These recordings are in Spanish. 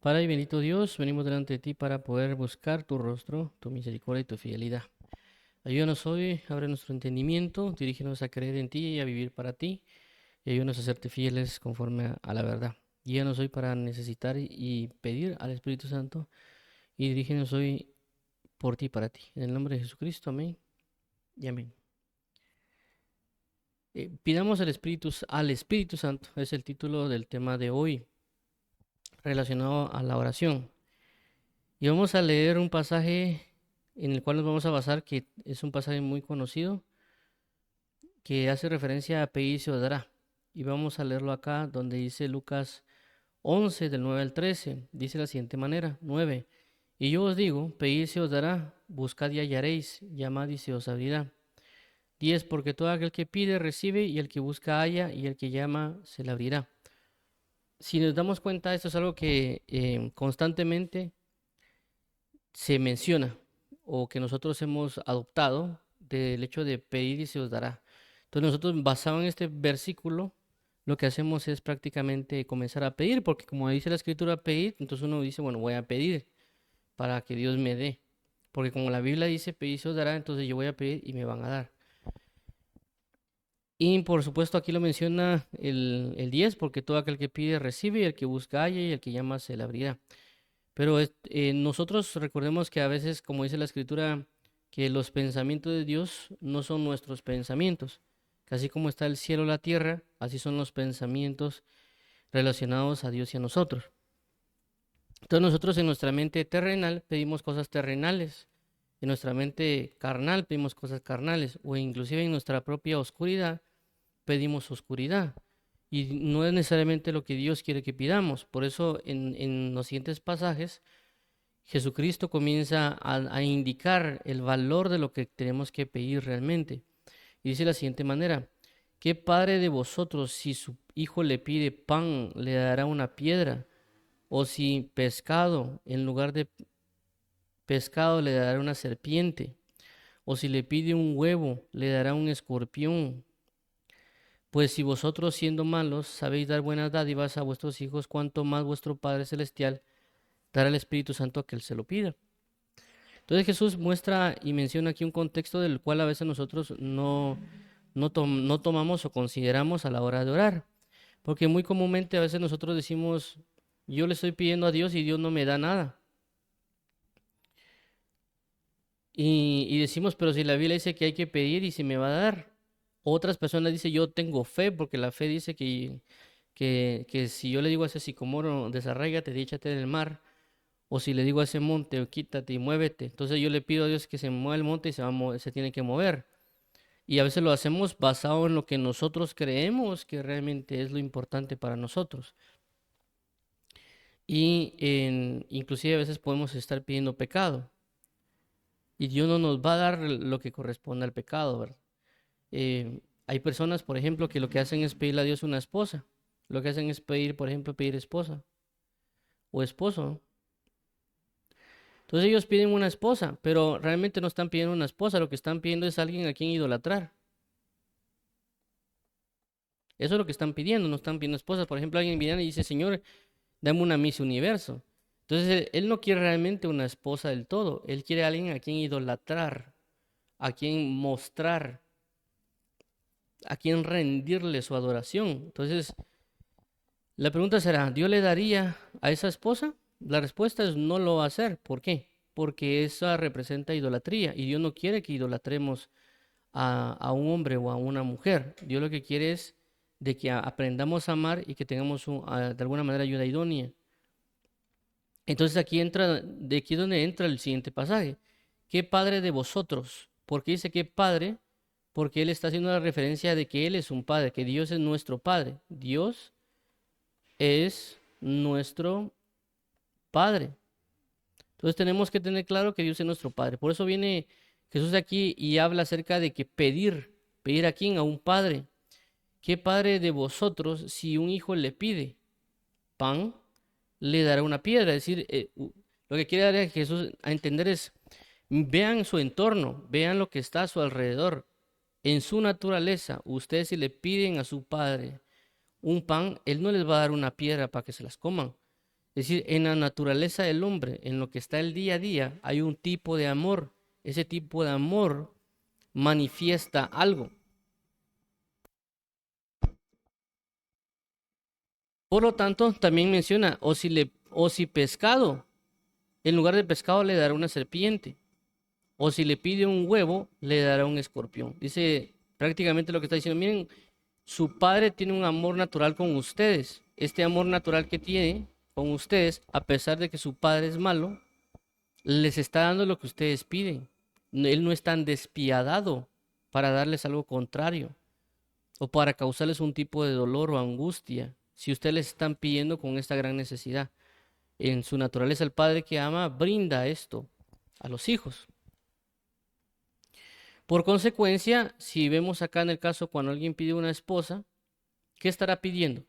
Padre y bendito Dios, venimos delante de ti para poder buscar tu rostro, tu misericordia y tu fidelidad. Ayúdanos hoy, abre nuestro entendimiento, dirígenos a creer en ti y a vivir para ti, y ayúdanos a serte fieles conforme a la verdad. Guíanos hoy para necesitar y pedir al Espíritu Santo, y dirígenos hoy por ti y para ti. En el nombre de Jesucristo, amén y amén. Pidamos al Espíritu Santo, es el título del tema de hoy, relacionado a la oración. Y vamos a leer un pasaje en el cual nos vamos a basar, que es un pasaje muy conocido, que hace referencia a pedir y se os dará. Y vamos a leerlo acá, donde dice Lucas 11, del 9 al 13. Dice de la siguiente manera: 9. Y yo os digo, pedid y se os dará, buscad y hallaréis, llamad y se os abrirá. 10. Porque todo aquel que pide recibe, y el que busca halla, y el que llama se le abrirá. Si nos damos cuenta, esto es algo que constantemente se menciona o que nosotros hemos adoptado del hecho de pedir y se os dará. Entonces nosotros basado en este versículo, lo que hacemos es prácticamente comenzar a pedir, porque como dice la escritura pedir, entonces uno dice, bueno, voy a pedir para que Dios me dé. Porque como la Biblia dice pedir y se os dará, entonces yo voy a pedir y me van a dar. Y por supuesto aquí lo menciona el 10, porque todo aquel que pide recibe, y el que busca halla, y el que llama se le abrirá. Pero nosotros recordemos que a veces, como dice la escritura, que los pensamientos de Dios no son nuestros pensamientos. Que así como está el cielo y la tierra, así son los pensamientos relacionados a Dios y a nosotros. Entonces nosotros en nuestra mente terrenal pedimos cosas terrenales, en nuestra mente carnal pedimos cosas carnales, o inclusive en nuestra propia oscuridad pedimos oscuridad. Y no es necesariamente lo que Dios quiere que pidamos. Por eso en los siguientes pasajes Jesucristo comienza a indicar el valor de lo que tenemos que pedir realmente. Y dice de la siguiente manera: ¿qué padre de vosotros, si su hijo le pide pan, le dará una piedra? ¿O si pescado, en lugar de pescado, le dará una serpiente? ¿O si le pide un huevo, le dará un escorpión? Pues si vosotros, siendo malos, sabéis dar buenas dádivas a vuestros hijos, cuánto más vuestro Padre Celestial dará el Espíritu Santo a que Él se lo pida. Entonces Jesús muestra y menciona aquí un contexto del cual a veces nosotros no tomamos o consideramos a la hora de orar. Porque muy comúnmente a veces nosotros decimos, yo le estoy pidiendo a Dios y Dios no me da nada. Y decimos, pero si la Biblia dice que hay que pedir y se me va a dar. Otras personas dicen, yo tengo fe, porque la fe dice que si yo le digo a ese sicomoro, desarráigate, échate en el mar, o si le digo a ese monte, quítate y muévete, entonces yo le pido a Dios que se mueva el monte y se tiene que mover. Y a veces lo hacemos basado en lo que nosotros creemos que realmente es lo importante para nosotros. Inclusive a veces podemos estar pidiendo pecado. Y Dios no nos va a dar lo que corresponde al pecado, ¿verdad? Hay personas, por ejemplo, que lo que hacen es pedirle a Dios una esposa. Lo que hacen es pedir, por ejemplo, pedir esposa o esposo, ¿no? Entonces ellos piden una esposa, pero realmente no están pidiendo una esposa, lo que están pidiendo es alguien a quien idolatrar. Eso es lo que están pidiendo, no están pidiendo esposas. Por ejemplo, alguien viene y dice, Señor, dame una Miss Universo. Entonces él no quiere realmente una esposa del todo, él quiere a alguien a quien idolatrar, a quien mostrar, a quien rendirle su adoración. Entonces, la pregunta será, ¿Dios le daría a esa esposa? La respuesta es no lo va a hacer. ¿Por qué? Porque esa representa idolatría y Dios no quiere que idolatremos a un hombre o a una mujer. Dios lo que quiere es de que aprendamos a amar y que tengamos de alguna manera ayuda idónea. Entonces de aquí es donde entra el siguiente pasaje. ¿Qué padre de vosotros? ¿Por qué dice qué padre? Porque él está haciendo la referencia de que él es un padre, que Dios es nuestro padre. Dios es nuestro padre. Entonces tenemos que tener claro que Dios es nuestro padre. Por eso viene Jesús aquí y habla acerca de que pedir a quién, a un padre. ¿Qué padre de vosotros, si un hijo le pide pan, le dará una piedra? Es decir, lo que quiere dar a Jesús a entender es, vean su entorno, vean lo que está a su alrededor. En su naturaleza, ustedes si le piden a su padre un pan, él no les va a dar una piedra para que se las coman. Es decir, en la naturaleza del hombre, en lo que está el día a día, hay un tipo de amor. Ese tipo de amor manifiesta algo. Por lo tanto, también menciona, o si pescado, en lugar de pescado le dará una serpiente, o si le pide un huevo, le dará un escorpión. Dice prácticamente lo que está diciendo, miren, su padre tiene un amor natural con ustedes. Este amor natural que tiene con ustedes, a pesar de que su padre es malo, les está dando lo que ustedes piden. Él no es tan despiadado para darles algo contrario o para causarles un tipo de dolor o angustia. Si ustedes les están pidiendo con esta gran necesidad, en su naturaleza el padre que ama brinda esto a los hijos. Por consecuencia, si vemos acá en el caso cuando alguien pide una esposa, ¿qué estará pidiendo?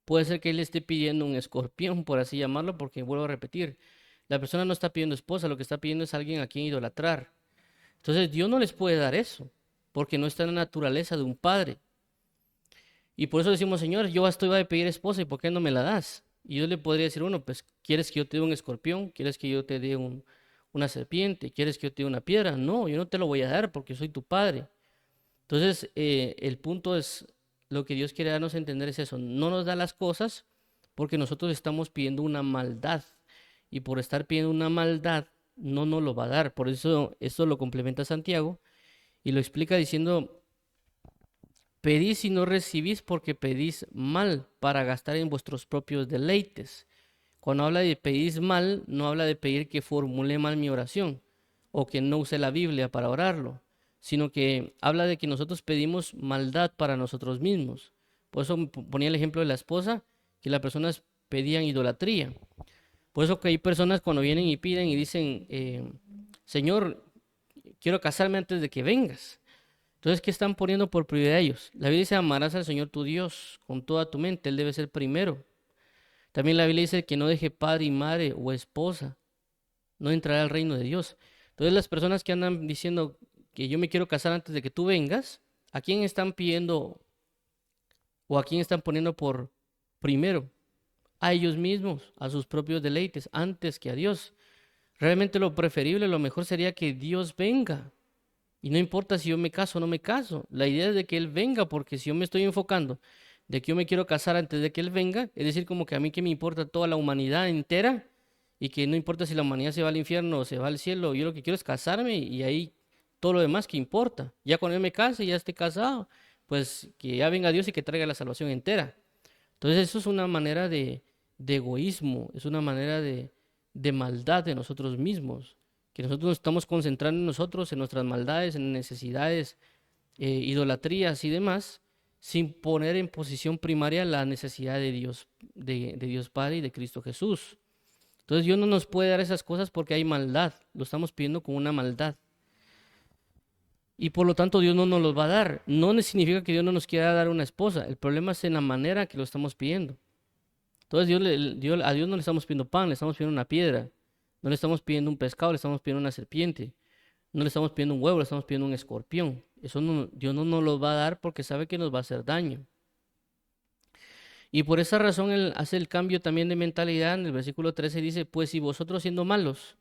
Puede ser que él esté pidiendo un escorpión, por así llamarlo, porque vuelvo a repetir, la persona no está pidiendo esposa, lo que está pidiendo es alguien a quien idolatrar. Entonces Dios no les puede dar eso, porque no está en la naturaleza de un padre. Y por eso decimos, Señor, yo estoy a pedir esposa y ¿por qué no me la das? Y yo le podría decir, bueno, pues, ¿quieres que yo te dé un escorpión? ¿Quieres que yo te dé una serpiente? ¿Quieres que yo te dé una piedra? No, yo no te lo voy a dar porque soy tu padre. Entonces, el punto es, lo que Dios quiere darnos a entender es eso, no nos da las cosas porque nosotros estamos pidiendo una maldad y por estar pidiendo una maldad no nos lo va a dar. Por eso esto lo complementa Santiago y lo explica diciendo, pedís y no recibís porque pedís mal para gastar en vuestros propios deleites. Cuando habla de pedís mal, no habla de pedir que formule mal mi oración o que no use la Biblia para orarlo, sino que habla de que nosotros pedimos maldad para nosotros mismos. Por eso ponía el ejemplo de la esposa, que las personas pedían idolatría. Por eso que hay personas cuando vienen y piden y dicen, Señor, quiero casarme antes de que vengas. Entonces, ¿qué están poniendo por prioridad ellos? La Biblia dice, amarás al Señor tu Dios con toda tu mente, Él debe ser primero. También la Biblia dice que no deje padre y madre o esposa, no entrará al reino de Dios. Entonces, las personas que andan diciendo que yo me quiero casar antes de que tú vengas, ¿a quién están pidiendo o a quién están poniendo por primero? A ellos mismos, a sus propios deleites, antes que a Dios. Realmente lo preferible, lo mejor sería que Dios venga. Y no importa si yo me caso o no me caso. La idea es de que Él venga, porque si yo me estoy enfocando de que yo me quiero casar antes de que Él venga, es decir, como que a mí que me importa toda la humanidad entera y que no importa si la humanidad se va al infierno o se va al cielo, yo lo que quiero es casarme y ahí todo lo demás que importa. Ya cuando yo me case, ya esté casado, pues que ya venga Dios y que traiga la salvación entera. Entonces eso es una manera de egoísmo, es una manera de maldad de nosotros mismos, que nosotros nos estamos concentrando en nosotros, en nuestras maldades, en necesidades, idolatrías y demás, sin poner en posición primaria la necesidad de Dios, de Dios Padre y de Cristo Jesús. Entonces Dios no nos puede dar esas cosas porque hay maldad, lo estamos pidiendo con una maldad. Y por lo tanto Dios no nos los va a dar. No significa que Dios no nos quiera dar una esposa. El problema es en la manera que lo estamos pidiendo. Entonces a Dios no le estamos pidiendo pan, le estamos pidiendo una piedra. No le estamos pidiendo un pescado, le estamos pidiendo una serpiente. No le estamos pidiendo un huevo, le estamos pidiendo un escorpión. Eso no, Dios no nos lo va a dar porque sabe que nos va a hacer daño. Y por esa razón Él hace el cambio también de mentalidad. En el versículo 13 dice, pues si vosotros siendo malos,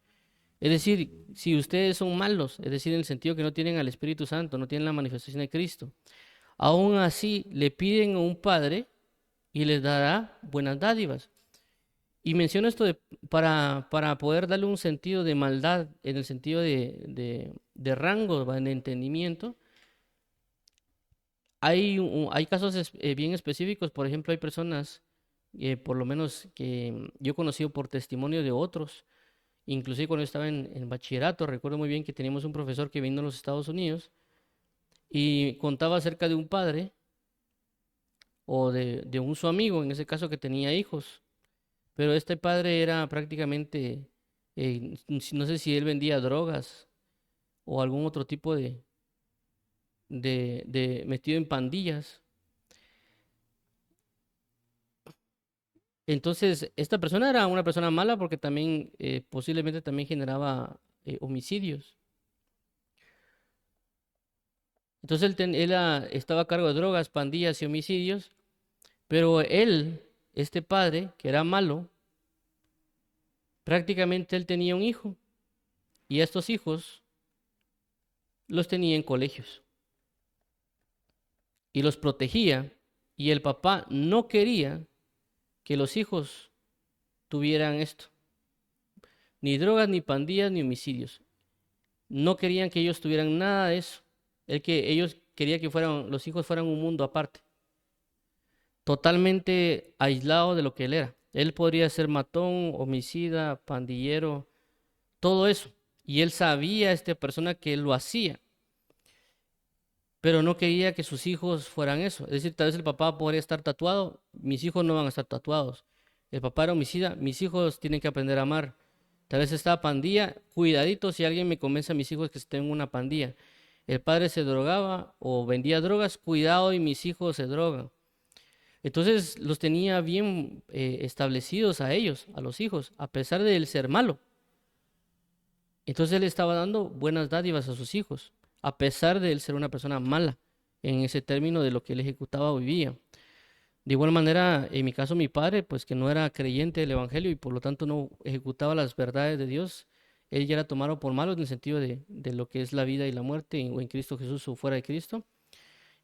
es decir, si ustedes son malos, es decir, en el sentido que no tienen al Espíritu Santo, no tienen la manifestación de Cristo, aún así le piden a un Padre y les dará buenas dádivas. Y menciono esto para poder darle un sentido de maldad, en el sentido de rango, ¿va? De entendimiento. Hay casos bien específicos, por ejemplo, hay personas, por lo menos que yo he conocido por testimonio de otros, inclusive cuando yo estaba en bachillerato, recuerdo muy bien que teníamos un profesor que vino a los Estados Unidos y contaba acerca de un padre o de un su amigo, en ese caso que tenía hijos, pero este padre era prácticamente, no sé si él vendía drogas o algún otro tipo de metido en pandillas. Entonces, esta persona era una persona mala porque también posiblemente también generaba homicidios. Entonces él estaba a cargo de drogas, pandillas y homicidios, pero él este padre, que era malo, prácticamente él tenía un hijo y estos hijos los tenía en colegios y los protegía, y el papá no quería que los hijos tuvieran esto, ni drogas, ni pandillas, ni homicidios. No querían que ellos tuvieran nada de eso. Ellos querían que los hijos fueran un mundo aparte, totalmente aislado de lo que él era. Él podría ser matón, homicida, pandillero, todo eso. Y él sabía, esta persona, que él lo hacía, pero no quería que sus hijos fueran eso. Es decir, tal vez el papá podría estar tatuado, mis hijos no van a estar tatuados. El papá era homicida, mis hijos tienen que aprender a amar. Tal vez estaba pandilla, cuidadito si alguien me convence a mis hijos que estén en una pandilla. El padre se drogaba o vendía drogas, cuidado y mis hijos se drogan. Entonces los tenía bien establecidos a ellos, a los hijos, a pesar de él ser malo. Entonces él estaba dando buenas dádivas a sus hijos, a pesar de él ser una persona mala, en ese término de lo que él ejecutaba o vivía. De igual manera, en mi caso, mi padre, pues que no era creyente del Evangelio y por lo tanto no ejecutaba las verdades de Dios, él ya era tomado por malo en el sentido de lo que es la vida y la muerte, o en Cristo Jesús o fuera de Cristo.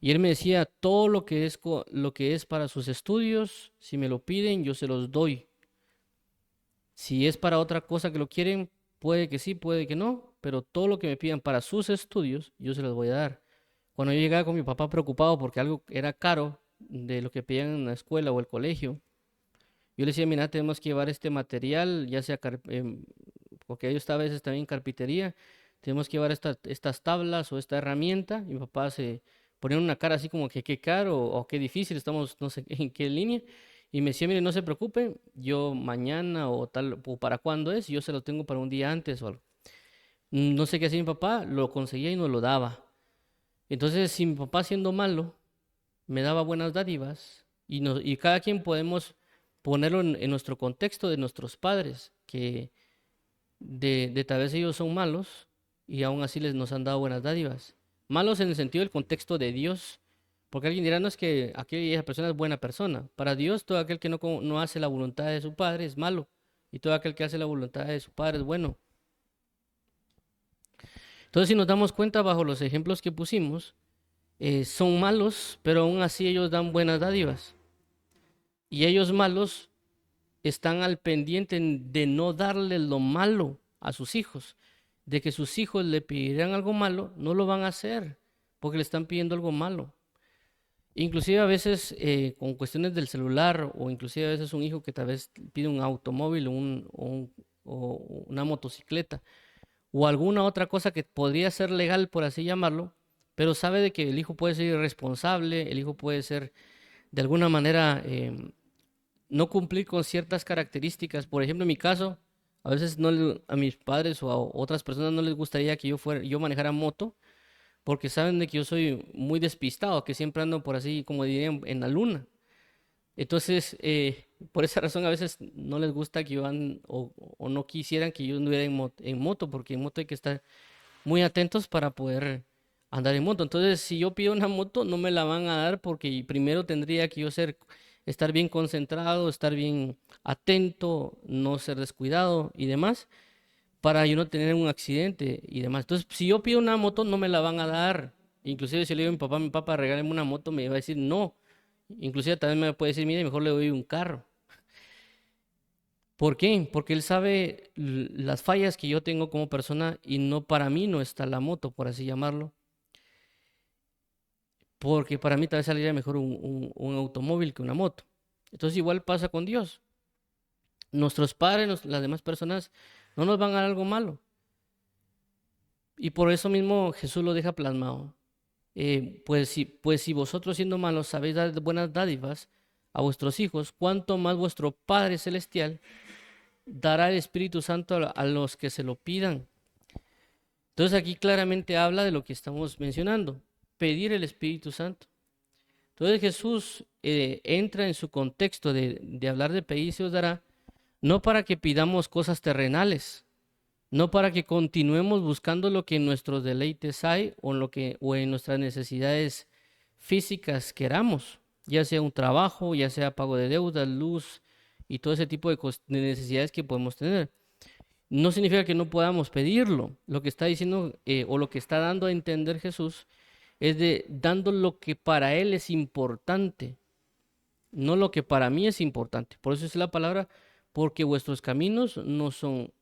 Y él me decía, todo lo que es para sus estudios, si me lo piden, yo se los doy. Si es para otra cosa que lo quieren, puede que sí, puede que no, pero todo lo que me pidan para sus estudios, yo se los voy a dar. Cuando yo llegaba con mi papá preocupado porque algo era caro de lo que pedían en la escuela o el colegio, yo le decía, mira, tenemos que llevar este material, ya sea, porque yo estaba a veces también en carpintería, tenemos que llevar estas tablas o esta herramienta. Y mi papá se ponía una cara así como que qué caro o qué difícil, estamos no sé en qué línea. Y me decía, mire, no se preocupe, yo mañana o tal, o para cuándo es, yo se lo tengo para un día antes o algo. No sé qué hacía mi papá, lo conseguía y nos lo daba. Entonces, si mi papá siendo malo me daba buenas dádivas, y cada quien podemos ponerlo en nuestro contexto de nuestros padres, que de tal vez ellos son malos y aún así nos han dado buenas dádivas. Malos en el sentido del contexto de Dios, porque alguien dirá, no es que aquella persona es buena persona. Para Dios, todo aquel que no hace la voluntad de su Padre es malo, y todo aquel que hace la voluntad de su Padre es bueno. Entonces, si nos damos cuenta bajo los ejemplos que pusimos, son malos, pero aún así ellos dan buenas dádivas. Y ellos malos están al pendiente de no darle lo malo a sus hijos, de que sus hijos le pedirán algo malo, no lo van a hacer, porque le están pidiendo algo malo. Inclusive a veces con cuestiones del celular, o inclusive a veces un hijo que tal vez pide un automóvil o una motocicleta o alguna otra cosa que podría ser legal, por así llamarlo, pero sabe de que el hijo puede ser irresponsable, el hijo puede ser de alguna manera no cumplir con ciertas características. Por ejemplo, en mi caso, a veces a mis padres o a otras personas no les gustaría que yo manejara moto, porque saben de que yo soy muy despistado, que siempre ando por así, como dirían, en la luna. Entonces, por esa razón a veces no les gusta que yo o no quisieran que yo anduviera en moto, porque en moto hay que estar muy atentos para poder andar en moto. Entonces, si yo pido una moto, no me la van a dar, porque primero tendría que estar bien concentrado, estar bien atento, no ser descuidado y demás, para yo no tener un accidente y demás. Entonces, si yo pido una moto, no me la van a dar. Inclusive si le digo a mi papá, regálame una moto, me va a decir no. Inclusive también me puede decir, mire, mejor le doy un carro. ¿Por qué? Porque él sabe las fallas que yo tengo como persona, y no, para mí no está la moto, por así llamarlo. Porque para mí tal vez saldría mejor un automóvil que una moto. Entonces igual pasa con Dios. Nuestros padres, las demás personas, no nos van a dar algo malo. Y por eso mismo Jesús lo deja plasmado. Pues si vosotros siendo malos sabéis dar buenas dádivas a vuestros hijos, cuánto más vuestro Padre Celestial dará el Espíritu Santo a los que se lo pidan. Entonces aquí claramente habla de lo que estamos mencionando, pedir el Espíritu Santo. Entonces Jesús entra en su contexto de hablar de pedir y se os dará, no para que pidamos cosas terrenales, no para que continuemos buscando lo que en nuestros deleites hay o en nuestras necesidades físicas queramos, ya sea un trabajo, ya sea pago de deudas, luz y todo ese tipo de necesidades que podemos tener. No significa que no podamos pedirlo. Lo que está diciendo o lo que está dando a entender Jesús es de dando lo que para Él es importante, no lo que para mí es importante. Por eso es la palabra, porque vuestros caminos no son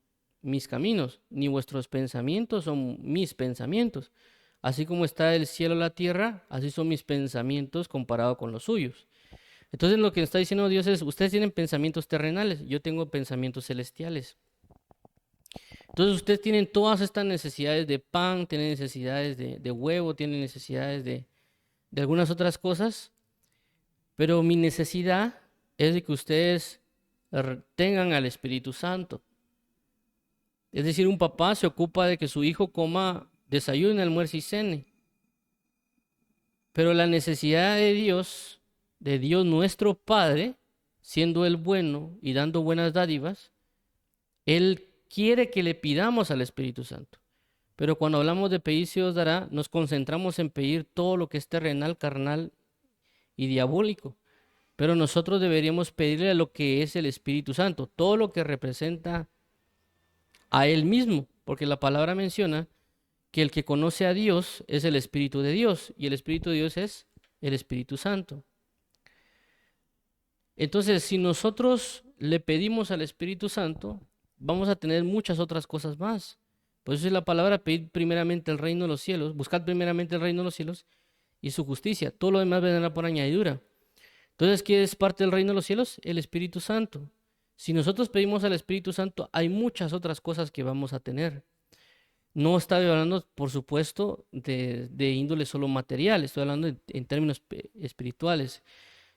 mis caminos, ni vuestros pensamientos son mis pensamientos. Así como está el cielo y la tierra, así son mis pensamientos comparados con los suyos. Entonces lo que está diciendo Dios es, ustedes tienen pensamientos terrenales, yo tengo pensamientos celestiales. Entonces ustedes tienen todas estas necesidades de pan, tienen necesidades de huevo, tienen necesidades de algunas otras cosas, pero mi necesidad es de que ustedes tengan al Espíritu Santo. Es decir, un papá se ocupa de que su hijo coma, desayune, almuerce y cene. Pero la necesidad de Dios nuestro Padre, siendo Él bueno y dando buenas dádivas, Él quiere que le pidamos al Espíritu Santo. Pero cuando hablamos de pedir se os dará, nos concentramos en pedir todo lo que es terrenal, carnal y diabólico. Pero nosotros deberíamos pedirle a lo que es el Espíritu Santo, todo lo que representa a Él mismo, porque la palabra menciona que el que conoce a Dios es el Espíritu de Dios, y el Espíritu de Dios es el Espíritu Santo. Entonces, si nosotros le pedimos al Espíritu Santo, vamos a tener muchas otras cosas más. Por eso es la palabra, pedir primeramente el reino de los cielos, buscad primeramente el reino de los cielos y su justicia. Todo lo demás vendrá por añadidura. Entonces, ¿qué es parte del reino de los cielos? El Espíritu Santo. Si nosotros pedimos al Espíritu Santo, hay muchas otras cosas que vamos a tener. No estoy hablando, por supuesto, de índole solo material, estoy hablando en términos espirituales.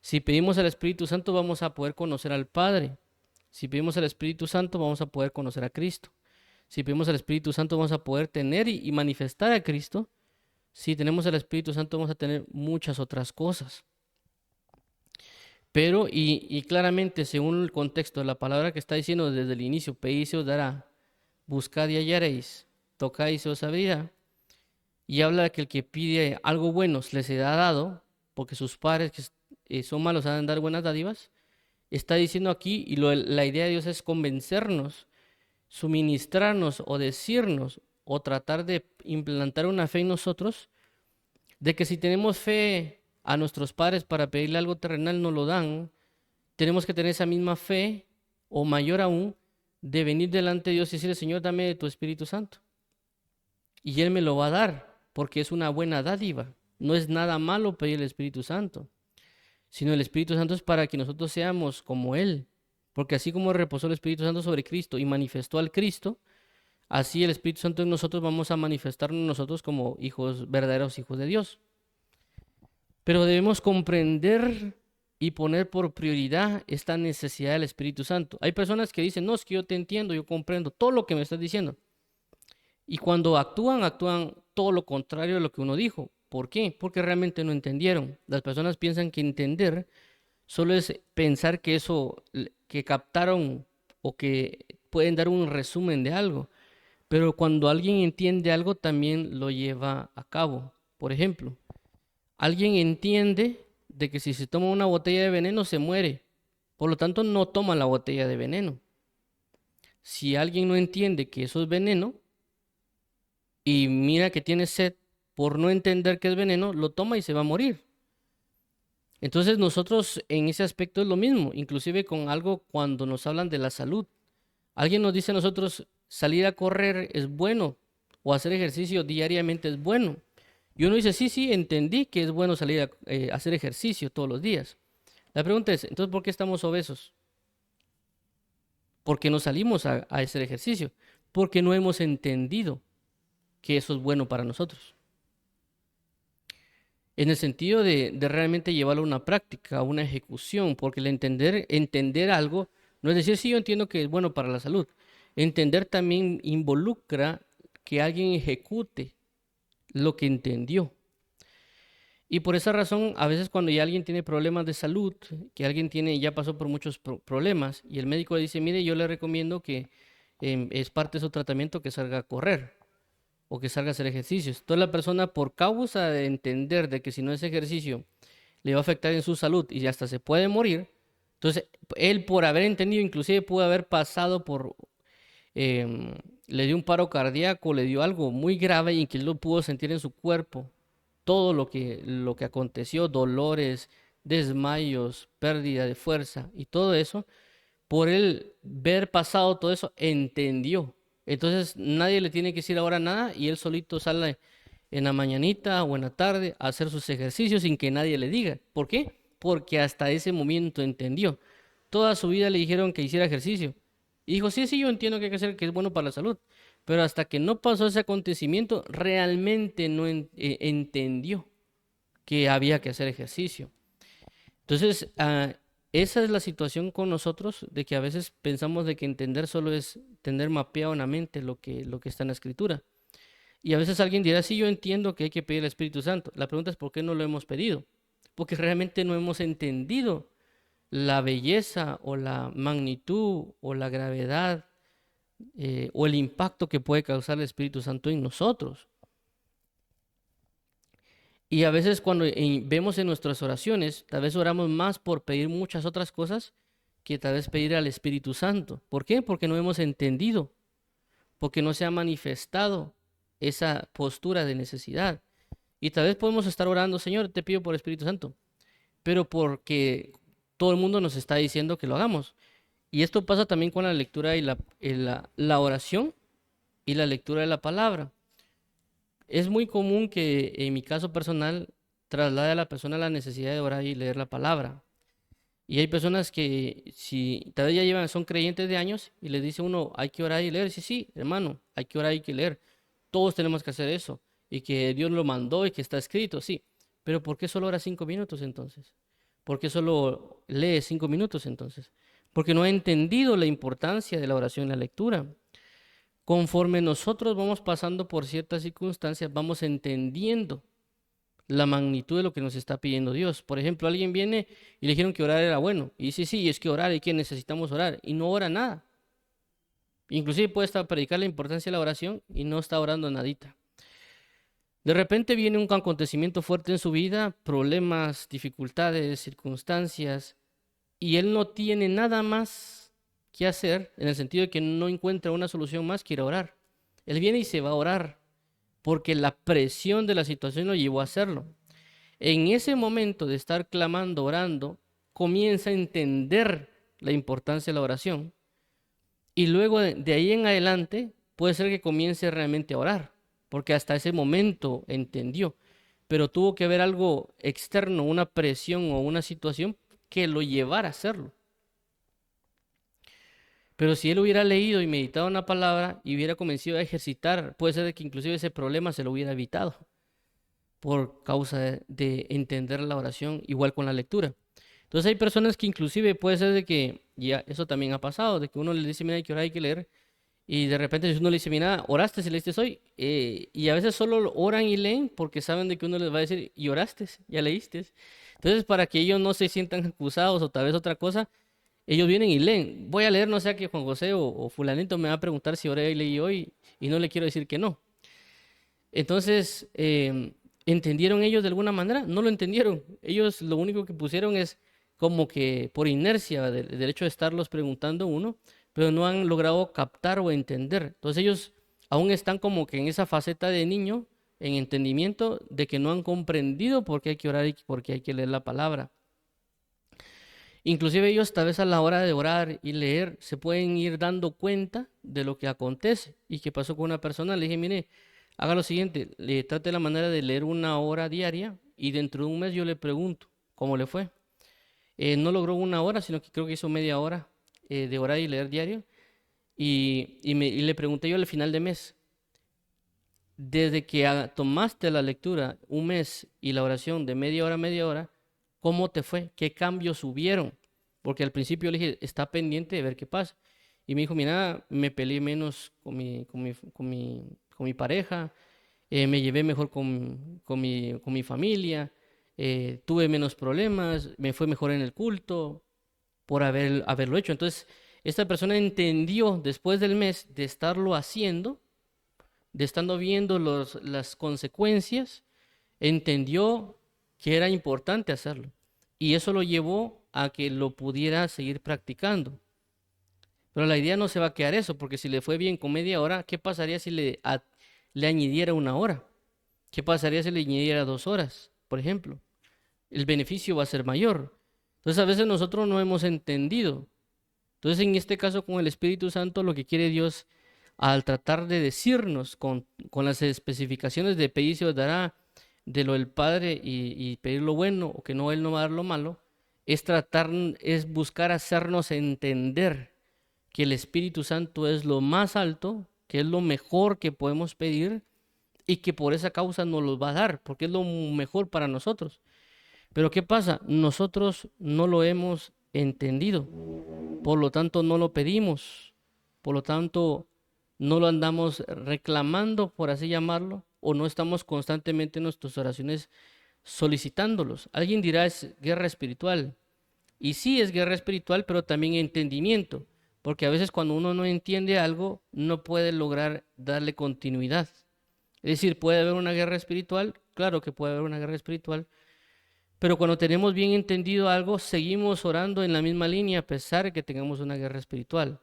Si pedimos al Espíritu Santo, vamos a poder conocer al Padre. Si pedimos al Espíritu Santo, vamos a poder conocer a Cristo. Si pedimos al Espíritu Santo, vamos a poder tener y manifestar a Cristo. Si tenemos al Espíritu Santo, vamos a tener muchas otras cosas. Pero, y claramente, según el contexto de la palabra que está diciendo desde el inicio, pedid y se os dará, buscad y hallaréis, tocad y se os abrirá. Y habla de que el que pide algo bueno les será dado, porque sus padres que son malos saben dar buenas dádivas. Está diciendo aquí, y la idea de Dios es convencernos, suministrarnos o decirnos o tratar de implantar una fe en nosotros, de que si tenemos fe a nuestros padres para pedirle algo terrenal no lo dan, tenemos que tener esa misma fe o mayor aún de venir delante de Dios y decirle, Señor, dame de tu Espíritu Santo. Y Él me lo va a dar porque es una buena dádiva. No es nada malo pedir el Espíritu Santo, sino el Espíritu Santo es para que nosotros seamos como Él. Porque así como reposó el Espíritu Santo sobre Cristo y manifestó al Cristo, así el Espíritu Santo en nosotros vamos a manifestarnos nosotros como hijos, verdaderos hijos de Dios. Pero debemos comprender y poner por prioridad esta necesidad del Espíritu Santo. Hay personas que dicen, no, es que yo te entiendo, yo comprendo todo lo que me estás diciendo. Y cuando actúan todo lo contrario de lo que uno dijo. ¿Por qué? Porque realmente no entendieron. Las personas piensan que entender solo es pensar que eso, que captaron o que pueden dar un resumen de algo. Pero cuando alguien entiende algo, también lo lleva a cabo. Por ejemplo, alguien entiende de que si se toma una botella de veneno se muere. Por lo tanto, no toma la botella de veneno. Si alguien no entiende que eso es veneno y mira que tiene sed, por no entender que es veneno, lo toma y se va a morir. Entonces nosotros en ese aspecto es lo mismo, inclusive con algo cuando nos hablan de la salud. Alguien nos dice a nosotros, salir a correr es bueno o hacer ejercicio diariamente es bueno. Y uno dice, sí, entendí que es bueno salir a hacer ejercicio todos los días. La pregunta es, entonces, ¿por qué estamos obesos? ¿Por qué no salimos a hacer ejercicio? Porque no hemos entendido que eso es bueno para nosotros. En el sentido de realmente llevarlo a una práctica, a una ejecución, porque el entender algo no es decir, sí, yo entiendo que es bueno para la salud. Entender también involucra que alguien ejecute lo que entendió. Y por esa razón, a veces cuando ya alguien tiene problemas de salud, que alguien ya pasó por muchos problemas, y el médico le dice, mire, yo le recomiendo que es parte de su tratamiento que salga a correr o que salga a hacer ejercicios. Entonces la persona por causa de entender de que si no es ejercicio le va a afectar en su salud y hasta se puede morir. Entonces, él por haber entendido, inclusive pudo haber pasado por, em, le dio un paro cardíaco, le dio algo muy grave y que él lo pudo sentir en su cuerpo. Todo lo que aconteció, dolores, desmayos, pérdida de fuerza y todo eso, por él ver pasado todo eso, entendió. Entonces nadie le tiene que decir ahora nada y él solito sale en la mañanita o en la tarde a hacer sus ejercicios sin que nadie le diga. ¿Por qué? Porque hasta ese momento entendió. Toda su vida le dijeron que hiciera ejercicio. Y dijo, sí, sí, yo entiendo que hay que hacer, que es bueno para la salud. Pero hasta que no pasó ese acontecimiento, realmente no entendió que había que hacer ejercicio. Entonces, esa es la situación con nosotros, de que a veces pensamos de que entender solo es tener mapeado en la mente lo que está en la escritura. Y a veces alguien dirá, sí, yo entiendo que hay que pedir el Espíritu Santo. La pregunta es, ¿por qué no lo hemos pedido? Porque realmente no hemos entendido la belleza o la magnitud o la gravedad o el impacto que puede causar el Espíritu Santo en nosotros. Y a veces cuando vemos en nuestras oraciones, tal vez oramos más por pedir muchas otras cosas que tal vez pedir al Espíritu Santo. ¿Por qué? Porque no hemos entendido, porque no se ha manifestado esa postura de necesidad. Y tal vez podemos estar orando, Señor, te pido por Espíritu Santo, pero porque todo el mundo nos está diciendo que lo hagamos. Y esto pasa también con la lectura y la oración y la lectura de la palabra. Es muy común que en mi caso personal traslade a la persona la necesidad de orar y leer la palabra. Y hay personas que si tal vez ya llevan, son creyentes de años y les dice uno, hay que orar y leer. Sí, sí, hermano, hay que orar y hay que leer. Todos tenemos que hacer eso. Y que Dios lo mandó y que está escrito, sí. Pero ¿por qué solo ora 5 minutos entonces? ¿Por qué solo lee 5 minutos entonces? Porque no ha entendido la importancia de la oración y la lectura. Conforme nosotros vamos pasando por ciertas circunstancias, vamos entendiendo la magnitud de lo que nos está pidiendo Dios. Por ejemplo, alguien viene y le dijeron que orar era bueno. Y dice, sí, es que orar, es que necesitamos orar. Y no ora nada. Inclusive puede estar predicar la importancia de la oración y no está orando nadita. De repente viene un acontecimiento fuerte en su vida, problemas, dificultades, circunstancias, y él no tiene nada más que hacer, en el sentido de que no encuentra una solución más que ir a orar. Él viene y se va a orar, porque la presión de la situación lo llevó a hacerlo. En ese momento de estar clamando, orando, comienza a entender la importancia de la oración, y luego de ahí en adelante puede ser que comience realmente a orar, porque hasta ese momento entendió, pero tuvo que haber algo externo, una presión o una situación que lo llevara a hacerlo. Pero si él hubiera leído y meditado en la palabra y hubiera comenzado a ejercitar, puede ser que inclusive ese problema se lo hubiera evitado por causa de entender la oración, igual con la lectura. Entonces hay personas que inclusive puede ser de que, ya eso también ha pasado, de que uno le dice, mira, hay que orar, hay que leer, y de repente uno le dice, mira, oraste, si leíste hoy, y a veces solo oran y leen porque saben de que uno les va a decir, y oraste, ya leíste. Entonces para que ellos no se sientan acusados o tal vez otra cosa, ellos vienen y leen. Voy a leer, no sea que Juan José o fulanito me va a preguntar si oré y leí hoy, y no le quiero decir que no. Entonces, ¿entendieron ellos de alguna manera? No lo entendieron. Ellos lo único que pusieron es como que por inercia del hecho de estarlos preguntando uno, pero no han logrado captar o entender. Entonces ellos aún están como que en esa faceta de niño, en entendimiento de que no han comprendido por qué hay que orar y por qué hay que leer la palabra. Inclusive ellos tal vez a la hora de orar y leer se pueden ir dando cuenta de lo que acontece. ¿Y qué pasó con una persona? Le dije, mire, haga lo siguiente, le trate la manera de leer 1 hora diaria y dentro de un mes yo le pregunto cómo le fue. No logró 1 hora, sino que creo que hizo media hora de orar y leer diario. Y le pregunté yo al final de mes, desde que tomaste la lectura un mes y la oración de media hora, ¿cómo te fue? ¿Qué cambios hubieron? Porque al principio le dije, está pendiente de ver qué pasa. Y me dijo, mira, me peleé menos con mi pareja, me llevé mejor con mi familia, tuve menos problemas, me fue mejor en el culto por haberlo hecho. Entonces, esta persona entendió después del mes de estarlo haciendo, de estando viendo las consecuencias, entendió que era importante hacerlo. Y eso lo llevó a que lo pudiera seguir practicando. Pero la idea no se va a quedar eso, porque si le fue bien con media hora, ¿qué pasaría si le añadiera una hora? ¿Qué pasaría si le añadiera 2 horas, por ejemplo? El beneficio va a ser mayor. Entonces a veces nosotros no hemos entendido. Entonces en este caso con el Espíritu Santo lo que quiere Dios al tratar de decirnos con las especificaciones de pedir se os dará de lo del Padre y pedir lo bueno o que no Él no va a dar lo malo, es buscar hacernos entender que el Espíritu Santo es lo más alto, que es lo mejor que podemos pedir y que por esa causa nos lo va a dar, porque es lo mejor para nosotros. Pero ¿qué pasa? Nosotros no lo hemos entendido, por lo tanto no lo pedimos, por lo tanto no lo andamos reclamando, por así llamarlo, o no estamos constantemente en nuestras oraciones solicitándolos. Alguien dirá es guerra espiritual. Y sí es guerra espiritual, pero también entendimiento, porque a veces cuando uno no entiende algo, no puede lograr darle continuidad. Es decir, puede haber una guerra espiritual, claro que puede haber una guerra espiritual, pero cuando tenemos bien entendido algo, seguimos orando en la misma línea a pesar de que tengamos una guerra espiritual.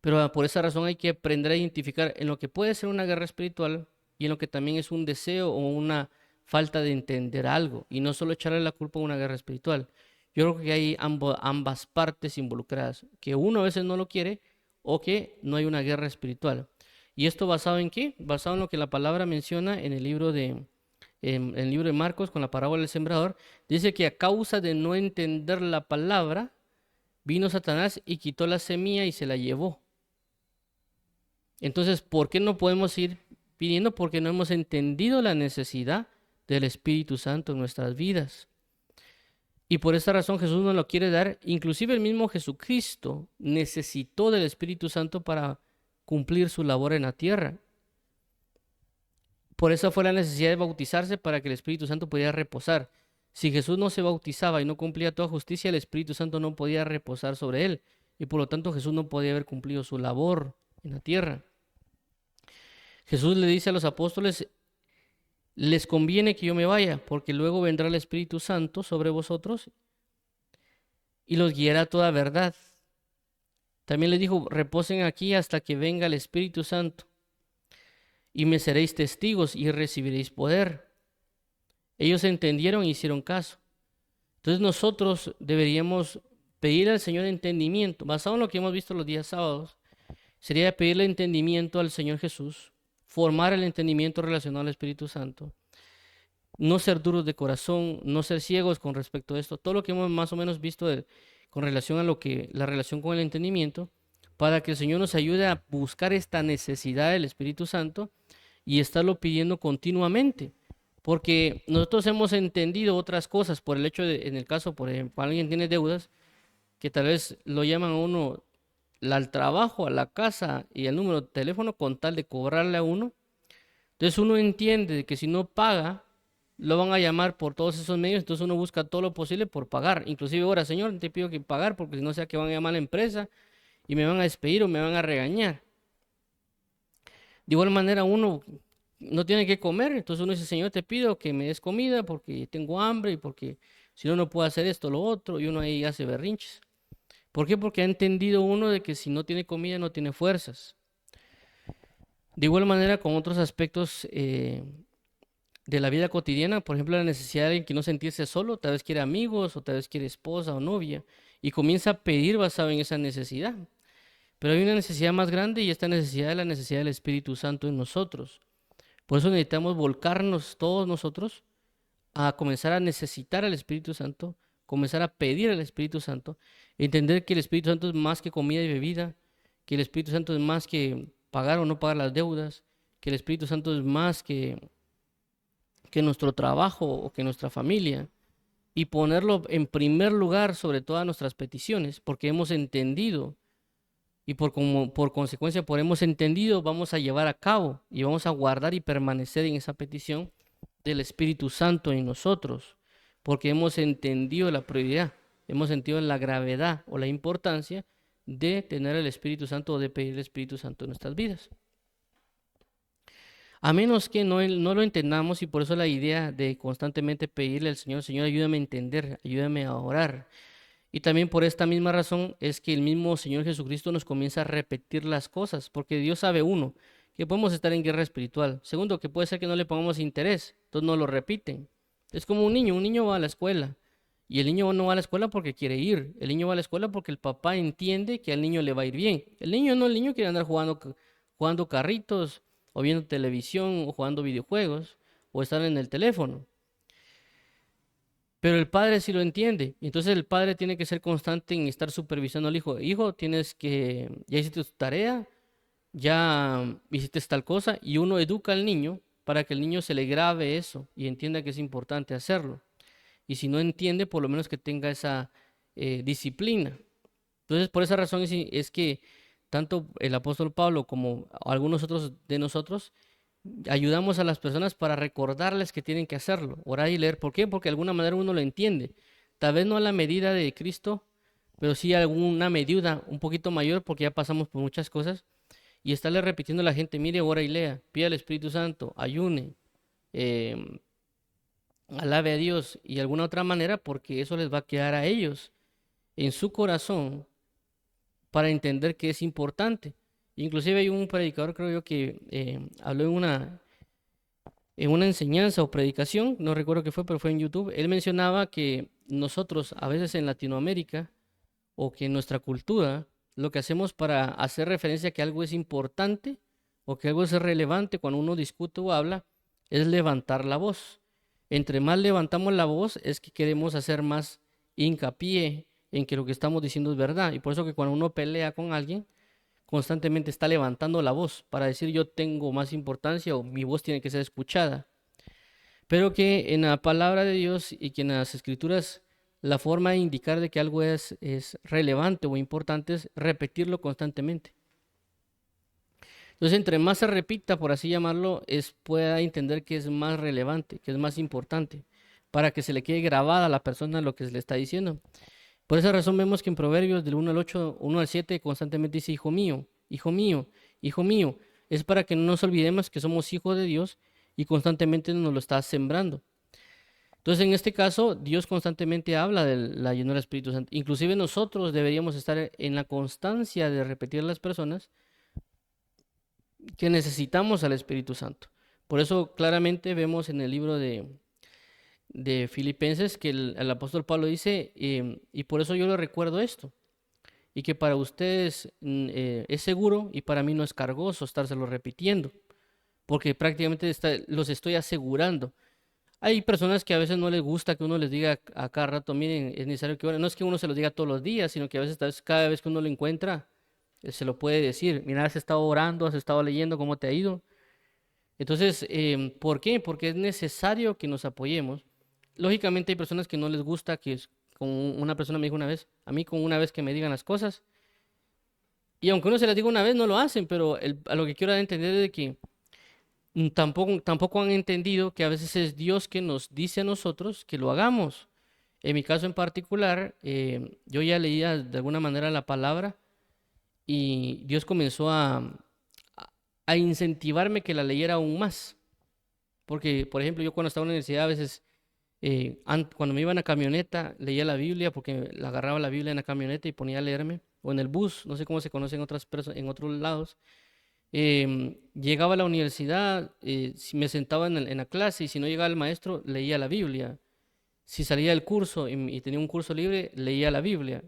Pero por esa razón hay que aprender a identificar en lo que puede ser una guerra espiritual y en lo que también es un deseo o una falta de entender algo, y no solo echarle la culpa a una guerra espiritual. Yo creo que hay ambas partes involucradas, que uno a veces no lo quiere o que no hay una guerra espiritual. ¿Y esto basado en qué? Basado en lo que la palabra menciona en el libro en el libro de Marcos con la parábola del sembrador. Dice que a causa de no entender la palabra, vino Satanás y quitó la semilla y se la llevó. Entonces, ¿por qué no podemos ir pidiendo? Porque no hemos entendido la necesidad del Espíritu Santo en nuestras vidas. Y por esta razón Jesús nos lo quiere dar. Inclusive el mismo Jesucristo necesitó del Espíritu Santo para cumplir su labor en la tierra. Por eso fue la necesidad de bautizarse para que el Espíritu Santo pudiera reposar. Si Jesús no se bautizaba y no cumplía toda justicia, el Espíritu Santo no podía reposar sobre él. Y por lo tanto Jesús no podía haber cumplido su labor en la tierra. Jesús le dice a los apóstoles, les conviene que yo me vaya, porque luego vendrá el Espíritu Santo sobre vosotros y los guiará a toda verdad. También les dijo, reposen aquí hasta que venga el Espíritu Santo y me seréis testigos y recibiréis poder. Ellos entendieron e hicieron caso. Entonces nosotros deberíamos pedir al Señor entendimiento, basado en lo que hemos visto los días sábados, sería pedirle entendimiento al Señor Jesús, formar el entendimiento relacionado al Espíritu Santo, no ser duros de corazón, no ser ciegos con respecto a esto, todo lo que hemos más o menos visto con relación a lo que la relación con el entendimiento, para que el Señor nos ayude a buscar esta necesidad del Espíritu Santo y estarlo pidiendo continuamente. Porque nosotros hemos entendido otras cosas por el hecho de, en el caso, por ejemplo, alguien tiene deudas, que tal vez lo llaman a uno al trabajo, a la casa y al número de teléfono con tal de cobrarle a uno. Entonces uno entiende que si no paga, lo van a llamar por todos esos medios, entonces uno busca todo lo posible por pagar. Inclusive ahora, señor, te pido que pagar porque si no sea que van a llamar a la empresa y me van a despedir o me van a regañar. De igual manera uno no tiene que comer, entonces uno dice, Señor, te pido que me des comida porque tengo hambre y porque si no, no puedo hacer esto o lo otro, y uno ahí hace berrinches. ¿Por qué? Porque ha entendido uno de que si no tiene comida no tiene fuerzas. De igual manera con otros aspectos de la vida cotidiana, por ejemplo, la necesidad de que no sentirse solo, tal vez quiere amigos o tal vez quiere esposa o novia, y comienza a pedir basado en esa necesidad. Pero hay una necesidad más grande y esta necesidad es la necesidad del Espíritu Santo en nosotros. Por eso necesitamos volcarnos todos nosotros a comenzar a necesitar al Espíritu Santo, comenzar a pedir al Espíritu Santo, entender que el Espíritu Santo es más que comida y bebida, que el Espíritu Santo es más que pagar o no pagar las deudas, que el Espíritu Santo es más que nuestro trabajo o que nuestra familia, y ponerlo en primer lugar sobre todas nuestras peticiones, porque hemos entendido y por consecuencia, por hemos entendido, vamos a llevar a cabo y vamos a guardar y permanecer en esa petición del Espíritu Santo en nosotros, porque hemos entendido la prioridad, hemos entendido la gravedad o la importancia de tener el Espíritu Santo o de pedir el Espíritu Santo en nuestras vidas. A menos que no lo entendamos y por eso la idea de constantemente pedirle al Señor, Señor, ayúdame a entender, ayúdame a orar. Y también por esta misma razón es que el mismo Señor Jesucristo nos comienza a repetir las cosas, porque Dios sabe, uno, que podemos estar en guerra espiritual. Segundo, que puede ser que no le pongamos interés, entonces no lo repiten. Es como un niño va a la escuela y el niño no va a la escuela porque quiere ir, el niño va a la escuela porque el papá entiende que al niño le va a ir bien. El niño quiere andar jugando carritos o viendo televisión o jugando videojuegos o estar en el teléfono. Pero el padre sí lo entiende. Entonces el padre tiene que ser constante en estar supervisando al hijo. Hijo, ya hiciste tu tarea, ya hiciste tal cosa, y uno educa al niño para que el niño se le grabe eso y entienda que es importante hacerlo. Y si no entiende, por lo menos que tenga esa disciplina. Entonces, por esa razón es que tanto el apóstol Pablo como algunos otros de nosotros ayudamos a las personas para recordarles que tienen que hacerlo, orar y leer. ¿Por qué? Porque de alguna manera uno lo entiende. Tal vez no a la medida de Cristo, pero sí a alguna medida un poquito mayor porque ya pasamos por muchas cosas. Y estarle repitiendo a la gente, mire, ora y lea, pida al Espíritu Santo, ayune, em, alabe a Dios y de alguna otra manera porque eso les va a quedar a ellos en su corazón para entender que es importante. Inclusive hay un predicador, creo yo, que habló en una enseñanza o predicación, no recuerdo qué fue, pero fue en YouTube. Él mencionaba que nosotros a veces en Latinoamérica o que en nuestra cultura lo que hacemos para hacer referencia a que algo es importante o que algo es relevante cuando uno discute o habla es levantar la voz. Entre más levantamos la voz es que queremos hacer más hincapié en que lo que estamos diciendo es verdad. Y por eso que cuando uno pelea con alguien, constantemente está levantando la voz para decir yo tengo más importancia o mi voz tiene que ser escuchada. Pero que en la palabra de Dios y que en las escrituras la forma de indicar de que algo es relevante o importante es repetirlo constantemente. Entonces, entre más se repita, por así llamarlo, pueda entender que es más relevante, que es más importante, para que se le quede grabada a la persona lo que se le está diciendo. Por esa razón vemos que en Proverbios del 1 al 8, 1 al 7 constantemente dice, hijo mío, hijo mío, hijo mío. Es para que no nos olvidemos que somos hijos de Dios y constantemente nos lo está sembrando. Entonces, en este caso, Dios constantemente habla de la llenura del Espíritu Santo. Inclusive nosotros deberíamos estar en la constancia de repetir a las personas que necesitamos al Espíritu Santo. Por eso claramente vemos en el libro de Filipenses que el apóstol Pablo dice, y por eso yo le recuerdo esto, y que para ustedes es seguro y para mí no es cargoso estárselo repitiendo, porque prácticamente los estoy asegurando. Hay personas que a veces no les gusta que uno les diga a cada rato, miren, es necesario que oren. No es que uno se los diga todos los días, sino que a veces cada vez que uno lo encuentra, se lo puede decir. Mira, has estado orando, has estado leyendo, ¿cómo te ha ido? Entonces, ¿por qué? Porque es necesario que nos apoyemos. Lógicamente hay personas que no les gusta como una persona me dijo una vez, a mí con una vez que me digan las cosas, y aunque uno se las diga una vez, no lo hacen, pero a lo que quiero dar a entender es de que tampoco han entendido que a veces es Dios que nos dice a nosotros que lo hagamos. En mi caso en particular, yo ya leía de alguna manera la palabra y Dios comenzó a incentivarme que la leyera aún más. Porque, por ejemplo, yo cuando estaba en la universidad a veces, cuando me iba en la camioneta, leía la Biblia porque la agarraba la Biblia en la camioneta y ponía a leerme, o en el bus, no sé cómo se conoce en en otros lados. Llegaba a la universidad, si me sentaba en la clase y si no llegaba el maestro, leía la Biblia. Si salía del curso y tenía un curso libre, leía la Biblia.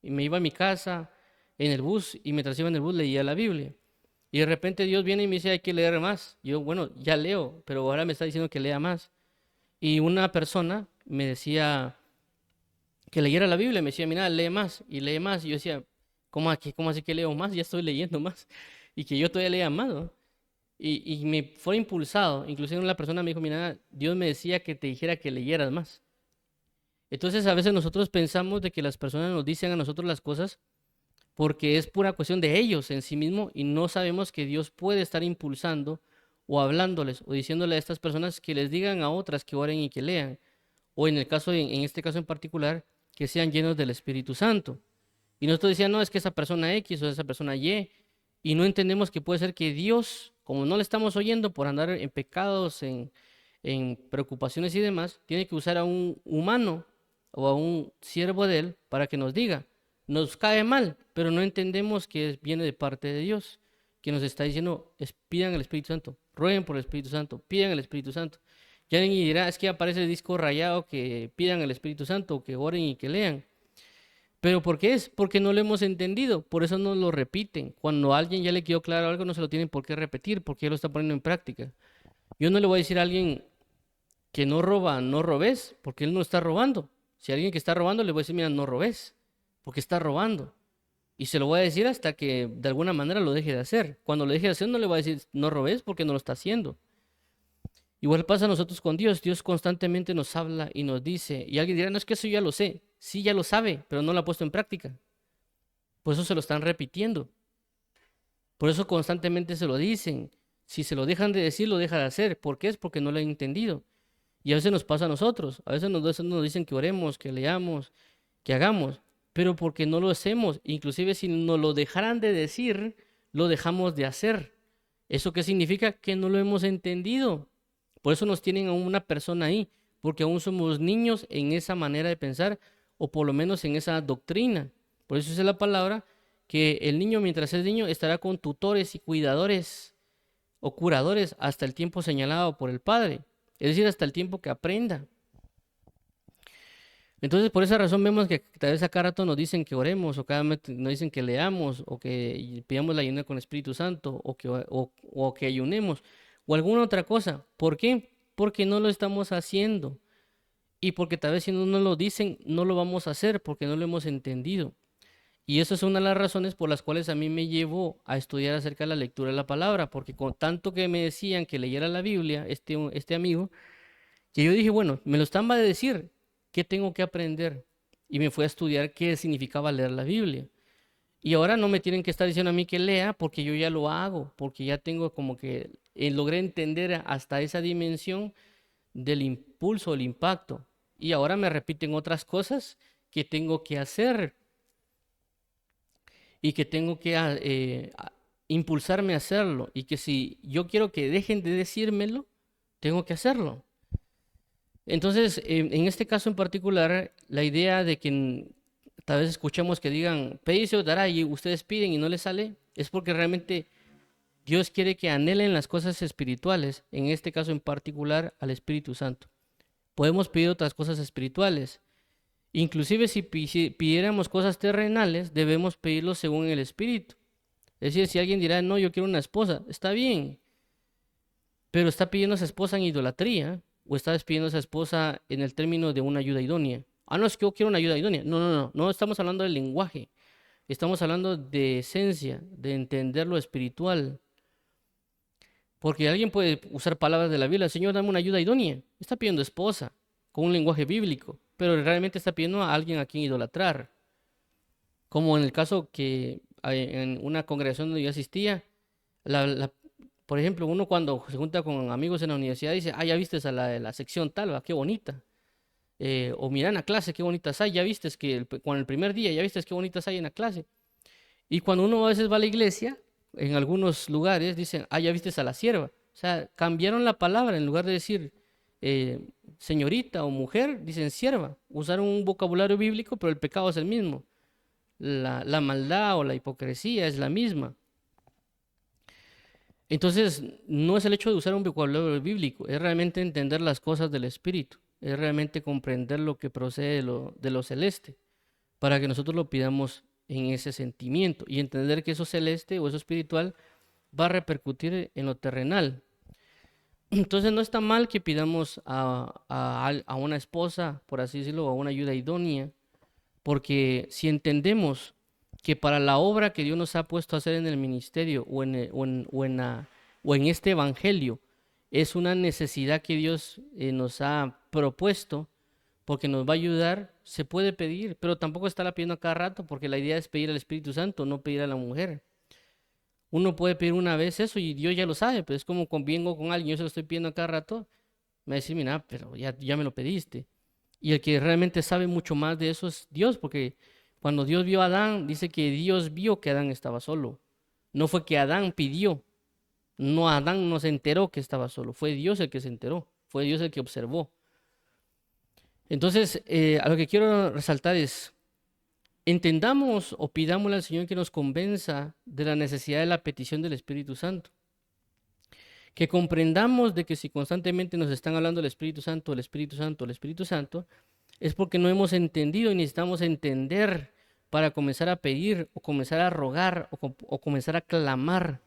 Y me iba a mi casa en el bus y mientras iba en el bus leía la Biblia. Y de repente Dios viene y me dice, hay que leer más. Y yo, bueno, ya leo, pero ahora me está diciendo que lea más. Y una persona me decía que leyera la Biblia, me decía, mira, lee más y lee más. Y yo decía, cómo así que leo más? Ya estoy leyendo más. Y que yo todavía lea más, ¿no? Y me fue impulsado. Inclusive una persona me dijo, mira, Dios me decía que te dijera que leyeras más. Entonces a veces nosotros pensamos de que las personas nos dicen a nosotros las cosas porque es pura cuestión de ellos en sí mismo y no sabemos que Dios puede estar impulsando o hablándoles o diciéndole a estas personas que les digan a otras que oren y que lean, o en en este caso en particular, que sean llenos del Espíritu Santo. Y nosotros decíamos, no, es que esa persona X o esa persona Y, y no entendemos que puede ser que Dios como no le estamos oyendo por andar en pecados, en preocupaciones y demás, tiene que usar a un humano o a un siervo de él para que nos diga. Nos cae mal, pero no entendemos que viene de parte de Dios, que nos está diciendo, pidan el Espíritu Santo, rueguen por el Espíritu Santo, pidan el Espíritu Santo. Ya alguien dirá, es que aparece el disco rayado que pidan el Espíritu Santo, que oren y que lean. ¿Pero por qué es? Porque no lo hemos entendido, por eso no lo repiten. Cuando a alguien ya le quedó claro algo, no se lo tienen por qué repetir, porque ya lo está poniendo en práctica. Yo no le voy a decir a alguien que no roba, no robes, porque él no está robando. Si a alguien que está robando, le voy a decir, mira, no robes, porque está robando. Y se lo voy a decir hasta que de alguna manera lo deje de hacer. Cuando lo deje de hacer, no le voy a decir, no robes, porque no lo está haciendo. Igual pasa a nosotros con Dios. Dios constantemente nos habla y nos dice. Y alguien dirá, no, es que eso ya lo sé. Sí, ya lo sabe, pero no lo ha puesto en práctica. Por eso se lo están repitiendo. Por eso constantemente se lo dicen. Si se lo dejan de decir, lo deja de hacer. ¿Por qué? Es porque no lo han entendido. Y a veces nos pasa a nosotros. A veces nos dicen que oremos, que leamos, que hagamos. Pero porque no lo hacemos. Inclusive si nos lo dejaran de decir, lo dejamos de hacer. ¿Eso qué significa? Que no lo hemos entendido. Por eso nos tienen a una persona ahí. Porque aún somos niños en esa manera de pensar. O por lo menos en esa doctrina. Por eso es la palabra que el niño mientras es niño estará con tutores y cuidadores o curadores hasta el tiempo señalado por el padre. Es decir, hasta el tiempo que aprenda. Entonces, por esa razón vemos que tal vez a cada rato nos dicen que oremos, o cada vez nos dicen que leamos, o que pidamos la ayuda con el Espíritu Santo, o que ayunemos, o alguna otra cosa. ¿Por qué? Porque no lo estamos haciendo. Y porque tal vez si no nos lo dicen, no lo vamos a hacer, porque no lo hemos entendido. Y eso es una de las razones por las cuales a mí me llevó a estudiar acerca de la lectura de la palabra, porque con tanto que me decían que leyera la Biblia, este amigo, que yo dije, bueno, me lo están a decir, ¿qué tengo que aprender? Y me fui a estudiar qué significaba leer la Biblia. Y ahora no me tienen que estar diciendo a mí que lea, porque yo ya lo hago, porque ya tengo como que logré entender hasta esa dimensión del impulso, el impacto. Y ahora me repiten otras cosas que tengo que hacer y que tengo que impulsarme a hacerlo. Y que si yo quiero que dejen de decírmelo, tengo que hacerlo. Entonces, en este caso en particular, la idea de que tal vez escuchemos que digan, pedid y se os dará, y ustedes piden y no les sale, es porque realmente Dios quiere que anhelen las cosas espirituales, en este caso en particular al Espíritu Santo. Podemos pedir otras cosas espirituales. Inclusive si pidiéramos cosas terrenales, debemos pedirlo según el Espíritu. Es decir, si alguien dirá, no, yo quiero una esposa, está bien, pero está pidiendo a esa esposa en idolatría, o está pidiendo a esa esposa en el término de una ayuda idónea. Ah, no, es que yo quiero una ayuda idónea. No estamos hablando del lenguaje, estamos hablando de esencia, de entender lo espiritual. Porque alguien puede usar palabras de la Biblia, Señor, dame una ayuda idónea. Está pidiendo esposa, con un lenguaje bíblico, pero realmente está pidiendo a alguien a quien idolatrar. Como en el caso que en una congregación donde yo asistía, por ejemplo, uno cuando se junta con amigos en la universidad dice, ah, ya viste a la sección tal, ¿va? Qué bonita. O mira en la clase, qué bonitas hay, ya viste que con el primer día, ya viste qué bonitas hay en la clase. Y cuando uno a veces va a la iglesia, en algunos lugares dicen, ah, ya viste a la sierva. O sea, cambiaron la palabra, en lugar de decir señorita o mujer, dicen sierva. Usaron un vocabulario bíblico, pero el pecado es el mismo. La maldad o la hipocresía es la misma. Entonces, no es el hecho de usar un vocabulario bíblico, es realmente entender las cosas del Espíritu, es realmente comprender lo que procede de lo celeste, para que nosotros lo pidamos en ese sentimiento y entender que eso celeste o eso espiritual va a repercutir en lo terrenal. Entonces, no está mal que pidamos a una esposa, por así decirlo, o a una ayuda idónea, porque si entendemos que para la obra que Dios nos ha puesto a hacer en el ministerio o en este evangelio es una necesidad que Dios nos ha propuesto porque nos va a ayudar, se puede pedir, pero tampoco estará pidiendo a cada rato porque la idea es pedir al Espíritu Santo, no pedir a la mujer. Uno puede pedir una vez eso y Dios ya lo sabe, pero es como vengo con alguien, yo se lo estoy pidiendo a cada rato, me va a decir, mira, pero ya me lo pediste. Y el que realmente sabe mucho más de eso es Dios, porque cuando Dios vio a Adán, dice que Dios vio que Adán estaba solo. No fue que Adán pidió, No, Adán no se enteró que estaba solo, fue Dios el que se enteró, fue Dios el que observó. Entonces, a lo que quiero resaltar es, entendamos o pidámosle al Señor que nos convenza de la necesidad de la petición del Espíritu Santo. Que comprendamos de que si constantemente nos están hablando del Espíritu Santo, el Espíritu Santo, el Espíritu Santo, es porque no hemos entendido y necesitamos entender para comenzar a pedir o comenzar a rogar o comenzar a clamar.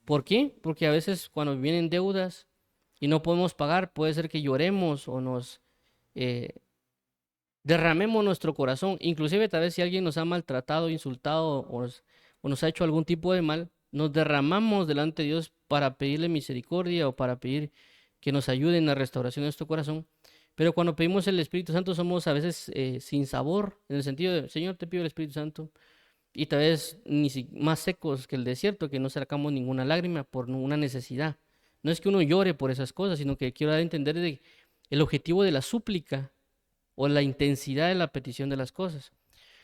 ¿Por qué? Porque a veces cuando vienen deudas y no podemos pagar, puede ser que lloremos o nos eh, derramemos nuestro corazón. Inclusive tal vez si alguien nos ha maltratado, insultado o nos ha hecho algún tipo de mal, nos derramamos delante de Dios para pedirle misericordia o para pedir que nos ayude en la restauración de nuestro corazón. Pero cuando pedimos el Espíritu Santo somos a veces sin sabor, en el sentido de, Señor, te pido el Espíritu Santo. Y tal vez más secos que el desierto, que no sacamos ninguna lágrima por una necesidad. No es que uno llore por esas cosas, sino que quiero dar a entender el objetivo de la súplica o la intensidad de la petición de las cosas.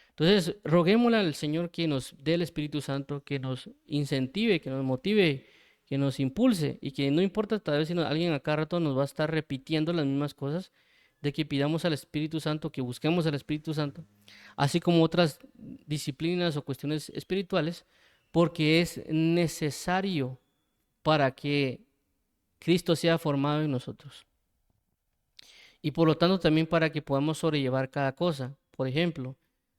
Entonces, roguémosle al Señor que nos dé el Espíritu Santo, que nos incentive, que nos motive, que nos impulse y que no importa tal vez si alguien a cada rato nos va a estar repitiendo las mismas cosas, de que pidamos al Espíritu Santo, que busquemos al Espíritu Santo, así como otras disciplinas o cuestiones espirituales, porque es necesario para que Cristo sea formado en nosotros. Y por lo tanto también para que podamos sobrellevar cada cosa. Por ejemplo,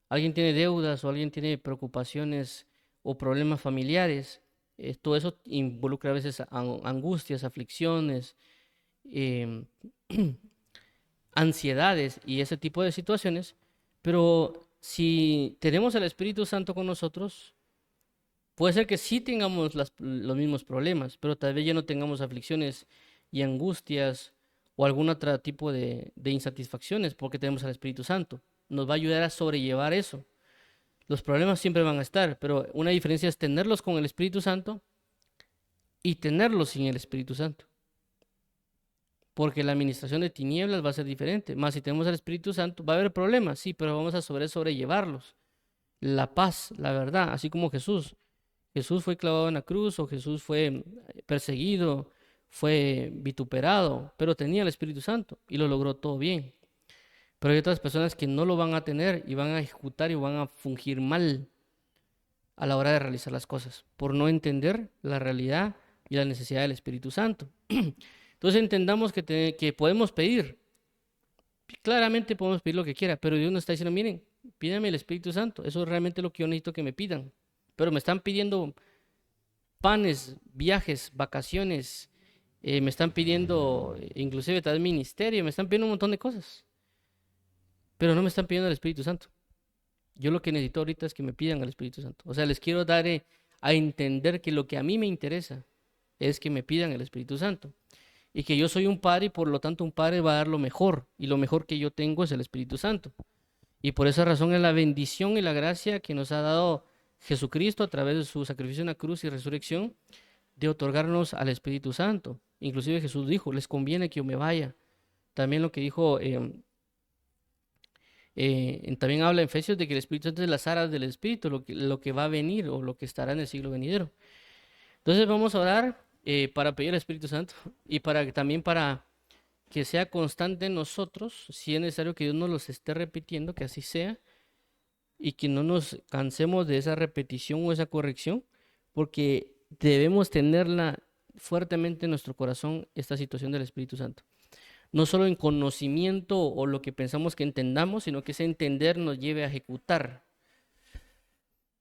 alguien tiene deudas o alguien tiene preocupaciones o problemas familiares. Todo eso involucra a veces angustias, aflicciones, em, ansiedades y ese tipo de situaciones. Pero si tenemos al Espíritu Santo con nosotros, puede ser que sí tengamos los mismos problemas, pero tal vez ya no tengamos aflicciones y angustias o algún otro tipo de insatisfacciones porque tenemos al Espíritu Santo. Nos va a ayudar a sobrellevar eso. Los problemas siempre van a estar, pero una diferencia es tenerlos con el Espíritu Santo y tenerlos sin el Espíritu Santo. Porque la administración de tinieblas va a ser diferente. Más si tenemos al Espíritu Santo, va a haber problemas, sí, pero vamos a sobrellevarlos. La paz, la verdad, así como Jesús. Jesús fue clavado en la cruz o Jesús fue perseguido, fue vituperado, pero tenía el Espíritu Santo y lo logró todo bien. Pero hay otras personas que no lo van a tener y van a ejecutar y van a fungir mal a la hora de realizar las cosas, por no entender la realidad y la necesidad del Espíritu Santo. Entonces entendamos que podemos pedir, claramente podemos pedir lo que quiera, pero Dios nos está diciendo, miren, pídame el Espíritu Santo, eso es realmente lo que yo necesito que me pidan. Pero me están pidiendo panes, viajes, vacaciones, me están pidiendo inclusive tal vez ministerio, me están pidiendo un montón de cosas, pero no me están pidiendo el Espíritu Santo. Yo lo que necesito ahorita es que me pidan el Espíritu Santo. O sea, les quiero dar a entender que lo que a mí me interesa es que me pidan el Espíritu Santo. Y que yo soy un padre y por lo tanto un padre va a dar lo mejor. Y lo mejor que yo tengo es el Espíritu Santo. Y por esa razón es la bendición y la gracia que nos ha dado Jesucristo a través de su sacrificio en la cruz y resurrección, de otorgarnos al Espíritu Santo. Inclusive Jesús dijo, les conviene que yo me vaya. También lo que dijo, también habla en Efesios de que el Espíritu Santo es las aras del Espíritu, lo que va a venir o lo que estará en el siglo venidero. Entonces vamos a orar para pedir al Espíritu Santo y también para que sea constante en nosotros, si es necesario que Dios nos los esté repitiendo, que así sea, y que no nos cansemos de esa repetición o esa corrección, porque debemos tenerla fuertemente en nuestro corazón, esta situación del Espíritu Santo. No solo en conocimiento o lo que pensamos que entendamos, sino que ese entender nos lleve a ejecutar.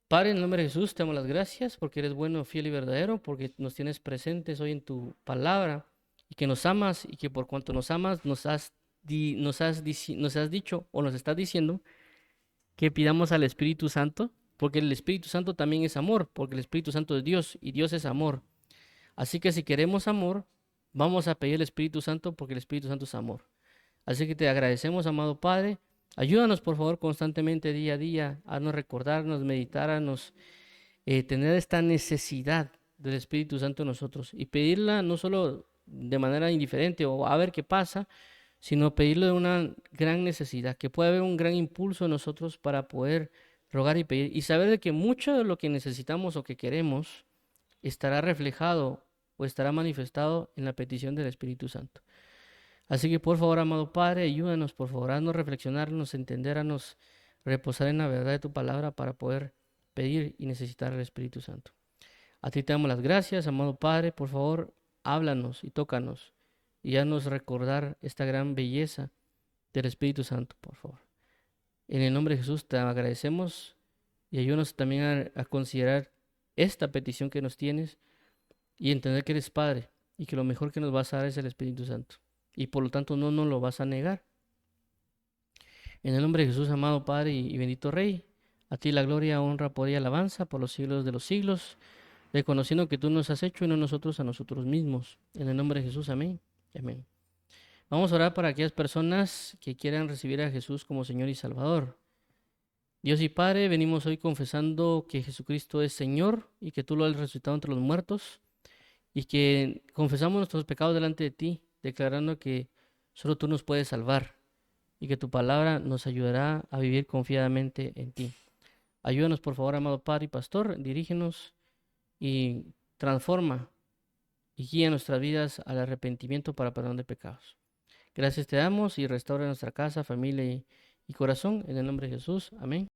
Padre, en el nombre de Jesús, te damos las gracias porque eres bueno, fiel y verdadero, porque nos tienes presentes hoy en tu palabra y que nos amas y que por cuanto nos amas nos has dicho o nos estás diciendo que pidamos al Espíritu Santo, porque el Espíritu Santo también es amor, porque el Espíritu Santo es Dios y Dios es amor. Así que si queremos amor, vamos a pedir el Espíritu Santo porque el Espíritu Santo es amor. Así que te agradecemos, amado Padre. Ayúdanos, por favor, constantemente, día a día, a nos recordarnos, meditar, a nos tener esta necesidad del Espíritu Santo en nosotros y pedirla no solo de manera indiferente o a ver qué pasa, sino pedirlo de una gran necesidad, que pueda haber un gran impulso en nosotros para poder rogar y pedir y saber de que mucho de lo que necesitamos o que queremos estará reflejado o estará manifestado en la petición del Espíritu Santo. Así que por favor, amado Padre, ayúdanos, por favor, haznos reflexionar, nos entender, haznos reposar en la verdad de tu palabra para poder pedir y necesitar al Espíritu Santo. A ti te damos las gracias, amado Padre, por favor, háblanos y tócanos y haznos recordar esta gran belleza del Espíritu Santo, por favor. En el nombre de Jesús te agradecemos y ayúdanos también a considerar esta petición que nos tienes y entender que eres Padre y que lo mejor que nos vas a dar es el Espíritu Santo y por lo tanto no nos lo vas a negar. En el nombre de Jesús, amado Padre y bendito Rey, a ti la gloria, honra, poder y alabanza por los siglos de los siglos, reconociendo que tú nos has hecho y no nosotros a nosotros mismos. En el nombre de Jesús, amén. Amén. Vamos a orar para aquellas personas que quieran recibir a Jesús como Señor y Salvador. Dios y Padre, venimos hoy confesando que Jesucristo es Señor y que tú lo has resucitado entre los muertos y que confesamos nuestros pecados delante de ti, declarando que solo tú nos puedes salvar y que tu palabra nos ayudará a vivir confiadamente en ti. Ayúdanos, por favor, amado Padre y Pastor, dirígenos y transforma y guía nuestras vidas al arrepentimiento para perdón de pecados. Gracias te damos y restaura nuestra casa, familia y corazón. En el nombre de Jesús. Amén.